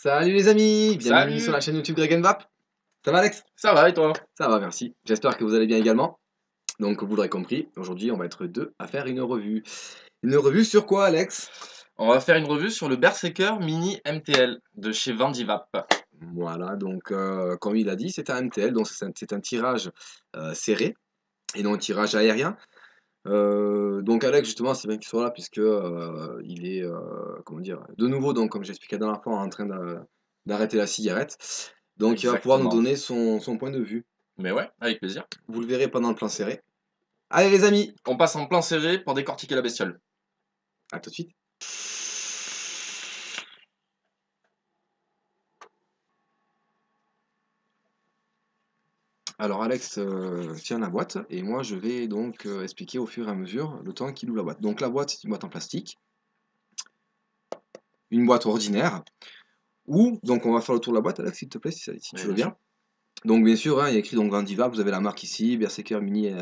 Salut les amis, bienvenue sur la Salut! chaîne YouTube Dragonvap. Ça va Alex? Ça va et toi? Ça va, merci. J'espère que vous allez bien également. Donc vous l'aurez compris, aujourd'hui on va être deux à faire une revue. Une revue sur quoi Alex? On va faire une revue sur le Berserker Mini MTL de chez Vandivap. Voilà, donc comme il a dit, c'est un MTL, donc c'est un tirage serré et non un tirage aérien. Donc Alex justement c'est bien qu'il soit là puisque il est comment dire de nouveau donc comme j'expliquais la dernière fois en train d'arrêter la cigarette. Donc il va pouvoir nous Exactement. donner son point de vue. Mais ouais, avec plaisir. Vous le verrez pendant le plan serré. Allez les amis, On passe en plan serré pour décortiquer la bestiole. à tout de suite. Alors Alex tient la boîte et moi je vais donc expliquer au fur et à mesure le temps qu'il ouvre la boîte. Donc la boîte c'est une boîte en plastique, une boîte ordinaire, ou donc on va faire le tour de la boîte Alex s'il te plaît si tu Mais veux bien sûr. bien. Donc bien sûr hein, il y a écrit donc Vandiva, vous avez la marque ici, Berserker Mini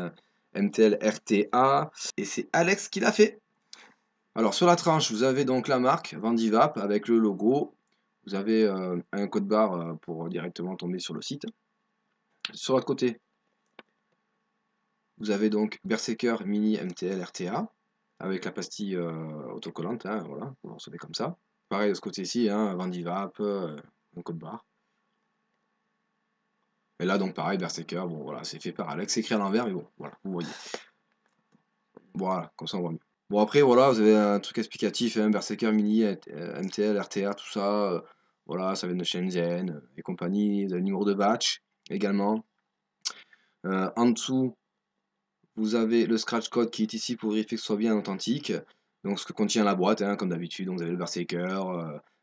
MTL RTA, et c'est Alex qui l'a fait. Alors sur la tranche vous avez donc la marque Vandivap avec le logo, vous avez un code barre pour directement tomber sur le site. Sur l'autre côté, vous avez donc Berserker Mini MTL RTA avec la pastille autocollante, hein, voilà, vous le recevez comme ça. Pareil de ce côté-ci, hein, Vandivap, un code barre. Et là donc pareil, Berserker, bon voilà, c'est fait par Alex, c'est écrit à l'envers, mais bon, voilà, vous voyez. Voilà, comme ça on voit mieux. Bon après voilà, vous avez un truc explicatif, hein, Berserker Mini, MTL, RTA, tout ça, voilà, ça vient de Shenzhen et compagnie, vous avez le numéro de batch également. En dessous, vous avez le scratch code qui est ici pour vérifier que ce soit bien authentique. Donc ce que contient la boîte, hein, comme d'habitude, donc vous avez le Berserker,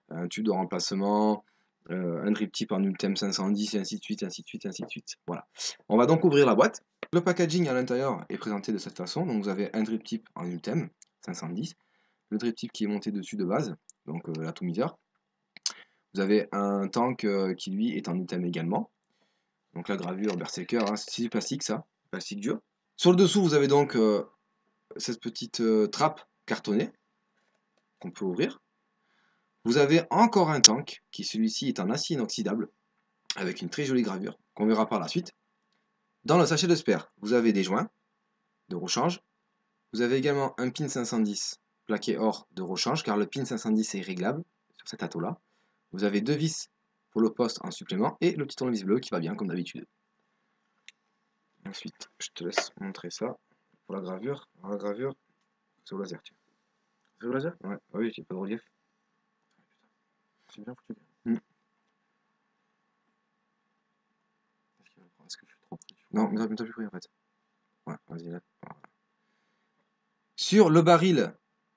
un tube de remplacement, un drip tip en Ultem 510, et ainsi de suite, ainsi de suite, ainsi de suite. Voilà. On va donc ouvrir la boîte. Le packaging à l'intérieur est présenté de cette façon. Donc vous avez un drip tip en Ultem 510, le drip tip qui est monté dessus de base, donc l'atomiseur. Vous avez un tank qui lui est en Ultem également. Donc la gravure Berserker, hein, c'est du plastique ça, plastique dur. Sur le dessous, vous avez donc cette petite trappe cartonnée qu'on peut ouvrir. Vous avez encore un tank qui celui-ci est en acier inoxydable avec une très jolie gravure qu'on verra par la suite. Dans le sachet de spare, vous avez des joints de rechange. Vous avez également un pin 510 plaqué or de rechange car le pin 510 est réglable sur cet atout là. Vous avez deux vis pour le poste en supplément et le petit tournevis bleu qui va bien comme d'habitude. Ensuite, je te laisse montrer ça pour la gravure. Alors, la gravure, c'est au laser. C'est au laser? Ouais, ah oui, j'ai pas de relief. C'est bien foutu. Mm. Est-ce que je suis trop près? Non, mais t'as plus pris en fait. Ouais, vas-y là. Voilà. Sur le baril,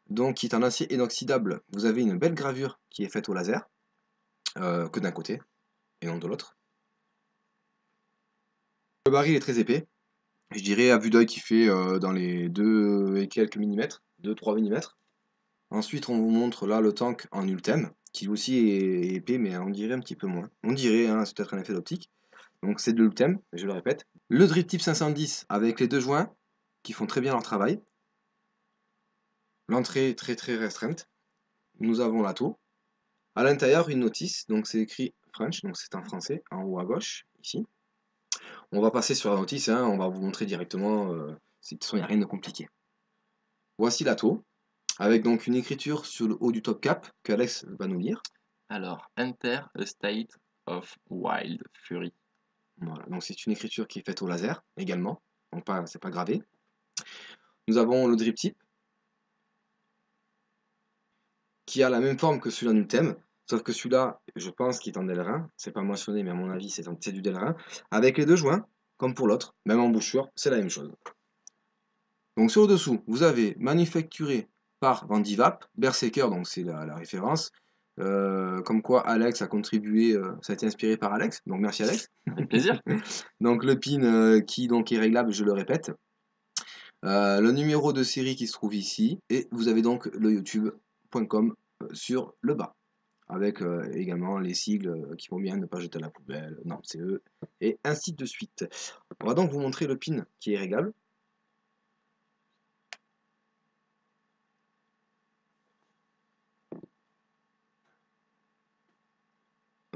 donc qui est en acier inoxydable, vous avez une belle gravure qui est faite au laser, que d'un côté et non de l'autre. Le baril est très épais, je dirais à vue d'œil qui fait dans les 2 et quelques millimètres, 2-3 millimètres. Ensuite, on vous montre là le tank en Ultem, qui aussi est épais, mais on dirait un petit peu moins. On dirait, hein, c'est peut-être un effet d'optique. Donc c'est de l'Ultem, je le répète. Le Drip Tip 510 avec les deux joints qui font très bien leur travail. L'entrée très très restreinte. Nous avons l'atto. À l'intérieur, une notice, donc c'est écrit French, donc c'est en français, en haut à gauche, ici. On va passer sur la notice, hein, on va vous montrer directement, de toute façon il n'y a rien de compliqué. Voici l'atto, avec donc une écriture sur le haut du top cap que Alex va nous lire. Alors, Enter a state of wild fury. Voilà, donc c'est une écriture qui est faite au laser également, donc c'est pas gravé. Nous avons le drip tip, qui a la même forme que celui-là Ultem, sauf que celui-là, je pense qu'il est en Delrin, c'est pas mentionné, mais à mon avis c'est du Delrin, avec les deux joints, comme pour l'autre, même embouchure, c'est la même chose. Donc sur le dessous, vous avez manufacturé par Vandivap, Berserker, donc c'est la référence, comme quoi Alex a contribué, ça a été inspiré par Alex, donc merci Alex. Avec plaisir. Donc le pin qui donc est réglable, je le répète. Le numéro de série qui se trouve ici, et vous avez donc le youtube.com sur le bas, avec également les sigles qui vont bien, ne pas jeter à la poubelle, non c'est eux, et ainsi de suite. On va donc vous montrer le pin qui est réglable.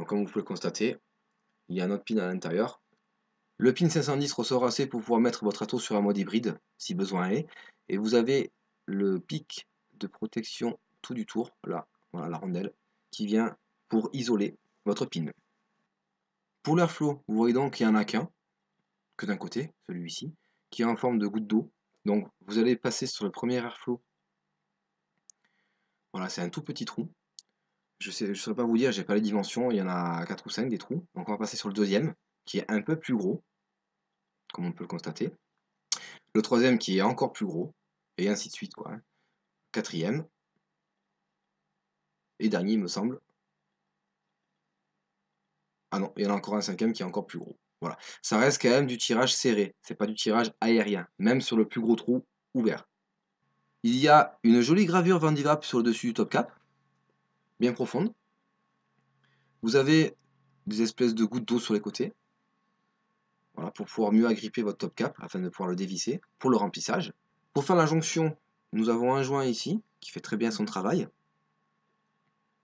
comme vous pouvez le constater, il y a un autre pin à l'intérieur. Le pin 510 ressort assez pour pouvoir mettre votre ato sur un mode hybride, si besoin est. Et vous avez le pic de protection tout du tour, là, voilà la rondelle, qui vient pour isoler votre pin. Pour l'airflow, vous voyez donc qu'il n'y en a qu'un, que d'un côté, celui-ci, qui est en forme de goutte d'eau. Donc vous allez passer sur le premier airflow. Voilà, c'est un tout petit trou. Je ne saurais pas vous dire, j'ai pas les dimensions, il y en a 4 ou 5 des trous. Donc on va passer sur le deuxième, qui est un peu plus gros, comme on peut le constater. Le troisième qui est encore plus gros, et ainsi de suite, quoi. Quatrième, et dernier, il me semble. Ah non, il y en a encore un cinquième qui est encore plus gros. Voilà. Ça reste quand même du tirage serré, c'est pas du tirage aérien, même sur le plus gros trou ouvert. Il y a une jolie gravure Vandivap sur le dessus du top cap, bien profonde. Vous avez des espèces de gouttes d'eau sur les côtés, voilà, pour pouvoir mieux agripper votre top cap, afin de pouvoir le dévisser, pour le remplissage. Pour faire la jonction, nous avons un joint ici, qui fait très bien son travail.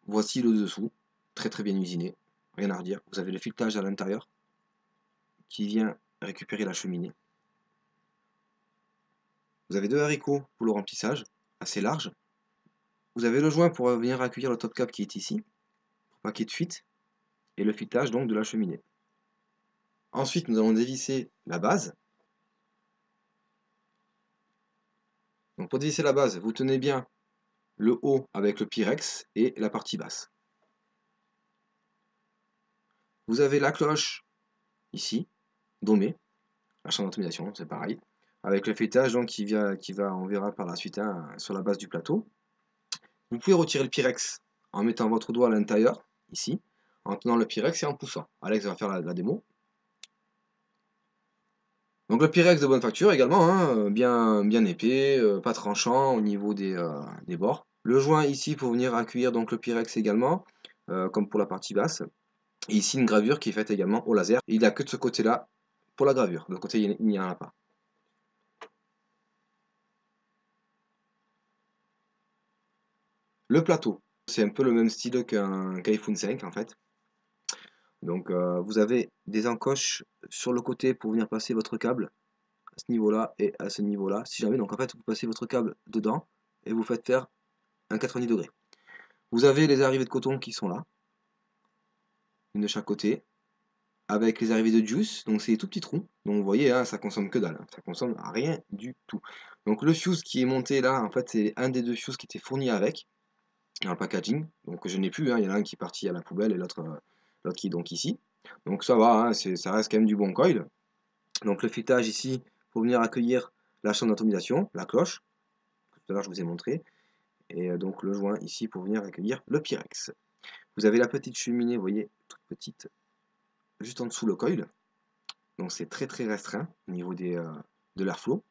Voici le dessous, très bien usiné, rien à redire. Vous avez le filetage à l'intérieur, qui vient récupérer la cheminée. Vous avez deux haricots pour le remplissage, assez large. Vous avez le joint pour venir accueillir le top cap qui est ici, pour pas qu'il y ait de fuite, et le filetage donc de la cheminée. Ensuite, nous allons dévisser la base. Donc pour dévisser la base, vous tenez bien le haut avec le pyrex et la partie basse. Vous avez la cloche ici, domée, la chambre d'automatisation, c'est pareil, avec le filetage donc qui va, on verra par la suite, hein, sur la base du plateau. Vous pouvez retirer le pyrex en mettant votre doigt à l'intérieur, ici, en tenant le pyrex et en poussant. Alex va faire la démo. Donc le pyrex de bonne facture également, hein, bien épais, pas tranchant au niveau des bords. Le joint ici pour venir accueillir donc le pyrex également, comme pour la partie basse. Et ici une gravure qui est faite également au laser. Et il n'y a que de ce côté-là pour la gravure. De l'autre côté, il n'y en a pas. Le plateau, c'est un peu le même style qu'un iPhone 5 en fait. Donc vous avez des encoches sur le côté pour venir passer votre câble à ce niveau-là et à ce niveau-là. Si jamais, donc en fait, vous passez votre câble dedans et vous faites faire un 90 degrés. Vous avez les arrivées de coton qui sont là, une de chaque côté, avec les arrivées de juice, donc c'est des tout petits trous. Donc vous voyez, hein, ça consomme que dalle, hein, ça consomme rien du tout. Donc le fuse qui est monté là, en fait, c'est un des deux fuses qui était fourni avec, dans le packaging. Donc je n'ai plus, hein, il y en a un qui est parti à la poubelle et l'autre qui est donc ici. Donc ça va, hein, ça reste quand même du bon coil. Donc le filetage ici, pour venir accueillir la chambre d'atomisation, la cloche, tout à l'heure je vous ai montré, et donc le joint ici pour venir accueillir le pyrex. Vous avez la petite cheminée, vous voyez, toute petite, juste en dessous le coil. Donc c'est très restreint au niveau de l'airflow.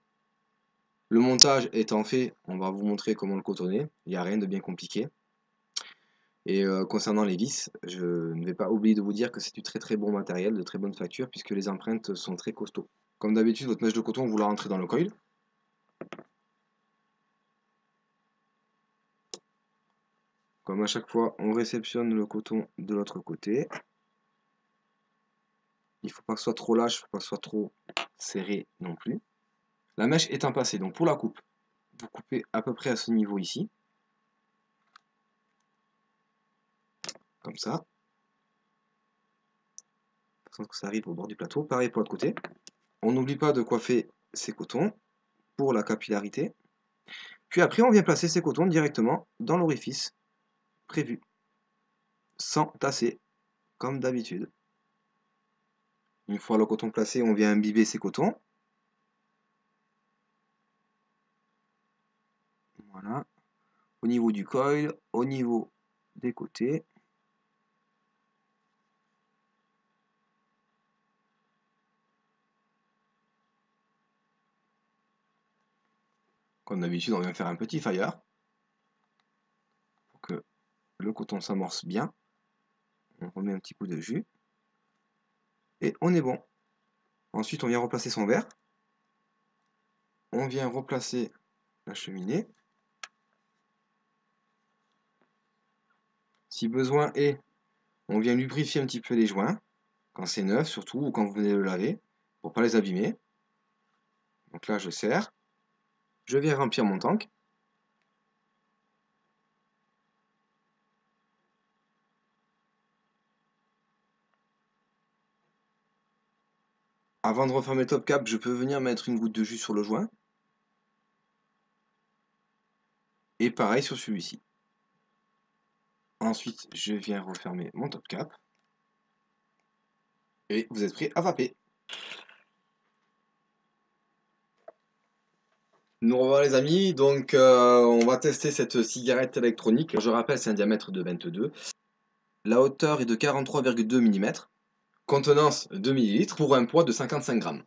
Le montage étant fait, on va vous montrer comment le cotonner. Il n'y a rien de bien compliqué. Et concernant les vis, je ne vais pas oublier de vous dire que c'est du très bon matériel, de très bonne facture, puisque les empreintes sont très costauds. Comme d'habitude, votre mèche de coton, vous la rentrez dans le coil. Comme à chaque fois, on réceptionne le coton de l'autre côté. Il ne faut pas que ce soit trop lâche, il ne faut pas que ce soit trop serré non plus. La mèche étant passée, donc pour la coupe, vous coupez à peu près à ce niveau ici. Comme ça. De façon que ça arrive au bord du plateau. Pareil pour l'autre côté. On n'oublie pas de coiffer ces cotons pour la capillarité. Puis après, on vient placer ces cotons directement dans l'orifice prévu, sans tasser, comme d'habitude. Une fois le coton placé, on vient imbiber ces cotons. Voilà. Au niveau du coil, au niveau des côtés. Comme d'habitude, on vient faire un petit fire pour que le coton s'amorce bien. On remet un petit coup de jus. Et on est bon. Ensuite, on vient replacer son verre. On vient replacer la cheminée. Si besoin est, On vient lubrifier un petit peu les joints, quand c'est neuf surtout, ou quand vous venez le laver, pour pas les abîmer. Donc là, je serre. Je viens remplir mon tank. Avant de refermer le top cap, je peux venir mettre une goutte de jus sur le joint. Et pareil sur celui-ci. Ensuite, je viens refermer mon top cap. Et vous êtes prêts à vaper. Nous revoilà les amis, donc on va tester cette cigarette électronique. Je rappelle, c'est un diamètre de 22. La hauteur est de 43,2 mm. Contenance 2 ml pour un poids de 55 grammes.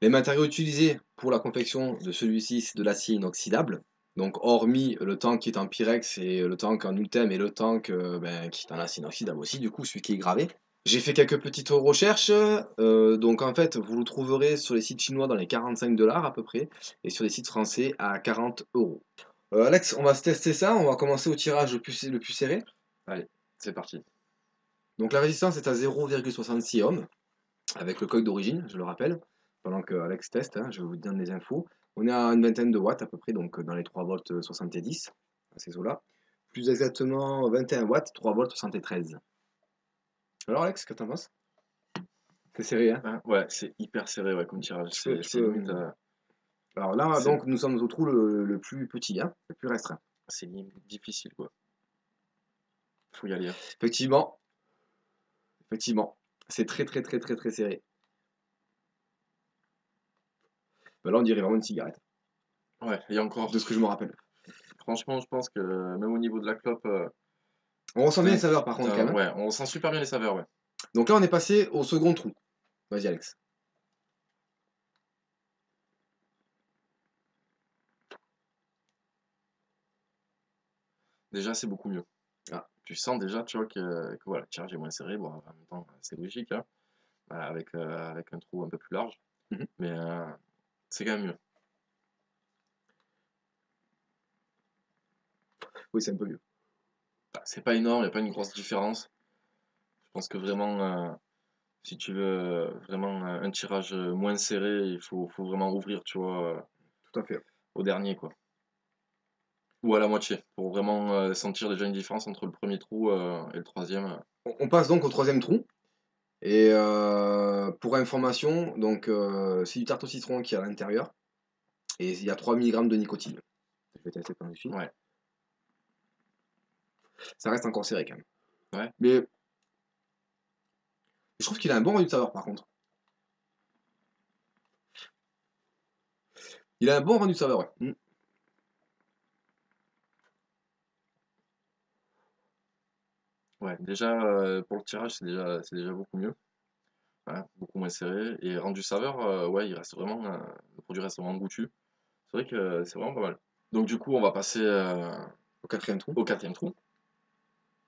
Les matériaux utilisés pour la confection de celui-ci, c'est de l'acier inoxydable. Donc hormis le tank qui est en Pyrex et le tank en Ultem et le tank qui est en acier inoxydable aussi, du coup celui qui est gravé. J'ai fait quelques petites recherches, donc en fait vous le trouverez sur les sites chinois dans les 45 $ à peu près, et sur les sites français à 40 €. Alex, on va se tester ça, on va commencer au tirage le plus serré. Allez, c'est parti. Donc la résistance est à 0,66 ohms, avec le code d'origine, je le rappelle, pendant que Alex teste, hein, je vous donne les infos. On est à une vingtaine de watts à peu près, donc dans les 3 volts 70, à ces eaux-là. Plus exactement 21 watts, 3 volts 73. Alors Alex, que t'en penses? C'est serré, hein? Ouais, c'est hyper serré ouais, comme tirage. C'est limite, Alors là, c'est donc, nous sommes au trou le plus petit, hein, le plus restreint. c'est limite difficile quoi. Faut y aller, hein. Effectivement, effectivement, c'est très très très très très serré. Ben là, on dirait vraiment une cigarette, Ouais, et encore, de ce que je me rappelle. franchement, je pense que même au niveau de la clope, On ressent bien les saveurs par contre, quand même, hein. ouais, on sent super bien les saveurs, ouais. Donc là, on est passé au second trou. Vas-y, Alex. Déjà, c'est beaucoup mieux. Ah, Tu sens déjà, tu vois, que voilà, le tirage est moins serré. Bon, en même temps, c'est logique, hein, avec un trou un peu plus large. mhm. Mais c'est quand même mieux. Oui, c'est un peu mieux. Bah, c'est pas énorme, il n'y a pas une grosse différence. Je pense que vraiment, si tu veux vraiment un tirage moins serré, faut vraiment ouvrir, tu vois, Tout à fait. au dernier, quoi. Ou à la moitié, pour vraiment sentir déjà une différence entre le premier trou et le troisième. On passe donc au troisième trou. Et pour information, donc c'est du tarte au citron qui est à l'intérieur. Et il y a 3 mg de nicotine. Je vais tester par dessus. Ouais, Ça reste encore serré quand même. ouais. Mais je trouve qu'il a un bon rendu de saveur par contre. Il a un bon rendu de saveur, ouais. Ouais, déjà pour le tirage, c'est déjà beaucoup mieux. Voilà, beaucoup moins serré. Et rendu saveur, ouais, il reste vraiment, le produit reste vraiment goûtu. C'est vrai que c'est vraiment pas mal. Donc du coup, on va passer Au quatrième trou. au quatrième trou.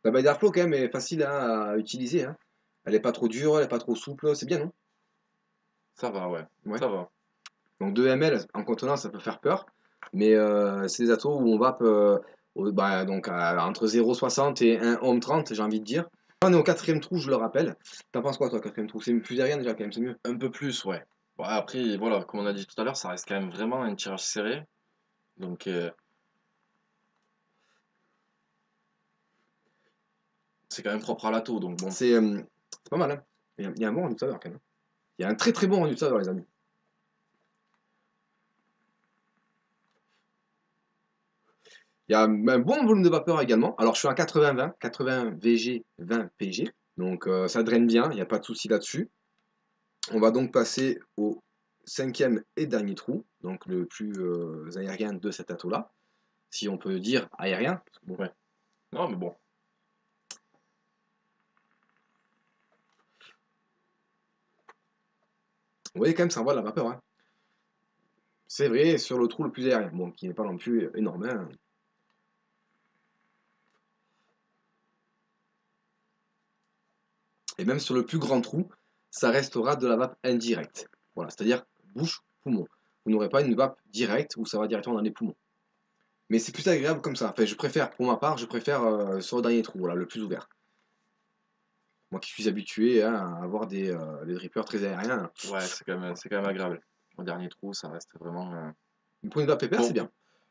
La baille d'airflow quand même est facile à utiliser, hein. Elle est pas trop dure, elle est pas trop souple, c'est bien, non? Ça va, ouais, Ouais. ça va. Donc 2 ml en contenance, ça peut faire peur. Mais c'est des atos où on va donc entre 0,60 et 1 ohm 30, j'ai envie de dire. Là, on est au quatrième trou, je le rappelle. T'en penses quoi, toi, quatrième trou? C'est plus aérien déjà, quand même, c'est mieux. Un peu plus, ouais. Bon, après, voilà, comme on a dit tout à l'heure, ça reste quand même vraiment un tirage serré. Donc, c'est quand même propre à l'atto. Donc, bon, C'est pas mal, hein. Il y a un bon rendu de saveur, quand même. Il y a un très très bon rendu de saveur, les amis. Il y a un bon volume de vapeur également. Alors, je suis à 80-20, 80 VG, 20 PG. Donc, ça draine bien, il n'y a pas de souci là-dessus. On va donc passer au cinquième et dernier trou, donc le plus aérien de cet atout-là. Si on peut dire aérien. Parce que bon, ouais. Non, mais bon, vous voyez quand même, ça envoie de la vapeur, hein. C'est vrai, sur le trou le plus aérien, bon, qui n'est pas non plus énorme, hein. Et même sur le plus grand trou, ça restera de la vape indirecte. Voilà, c'est-à-dire bouche-poumon. Vous n'aurez pas une vape directe où ça va directement dans les poumons. Mais c'est plus agréable comme ça. Enfin, je préfère, pour ma part, je préfère sur le dernier trou, voilà, le plus ouvert. Moi qui suis habitué hein, à avoir des drippers très aériens. Ouais, c'est quand même agréable. Au dernier trou, ça reste vraiment. Pour une vape pépère, c'est Pour, bien.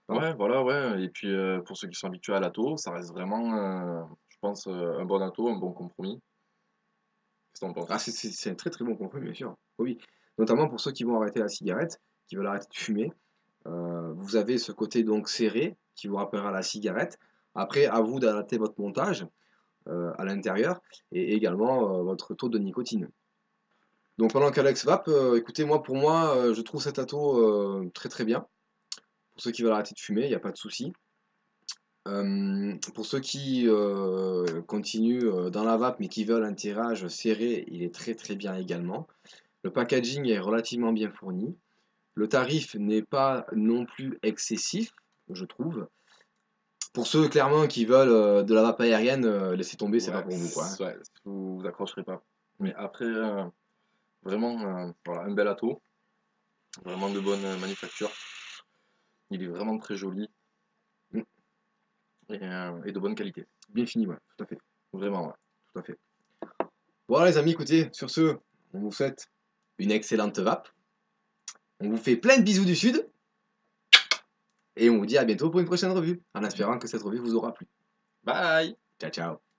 Hein. ouais, voilà, ouais. Et puis pour ceux qui sont habitués à l'atto, ça reste vraiment, je pense, un bon atto, un bon compromis. Qu'est-ce que t'en penses? Ah, c'est un très très bon compromis, bien sûr. Oui. Notamment pour ceux qui vont arrêter la cigarette, qui veulent arrêter de fumer. Vous avez ce côté donc serré qui vous rappellera la cigarette. Après, à vous d'adapter votre montage à l'intérieur et également votre taux de nicotine. Donc pendant qu'Alex vape, écoutez, moi pour moi, je trouve cet atto très très bien. Pour ceux qui veulent arrêter de fumer, il n'y a pas de souci. Pour ceux qui continuent dans la vape mais qui veulent un tirage serré, il est très très bien également. Le packaging est relativement bien fourni. Le tarif n'est pas non plus excessif, je trouve. Pour ceux clairement qui veulent de la vape aérienne, laissez tomber, c'est pas Ouais, pour vous quoi. Hein. ouais, vous accrocherez pas. Mm, Mais après, vraiment, voilà, un bel atto, vraiment de bonne manufacture. Il est vraiment très joli mm. et de bonne qualité. Bien fini, ouais, tout à fait, Vraiment, ouais. tout à fait. Voilà les amis, écoutez, sur ce, on vous souhaite une excellente vape. On vous fait plein de bisous du sud. Et on vous dit à bientôt pour une prochaine revue, en espérant que cette revue vous aura plu. Bye! Ciao ciao.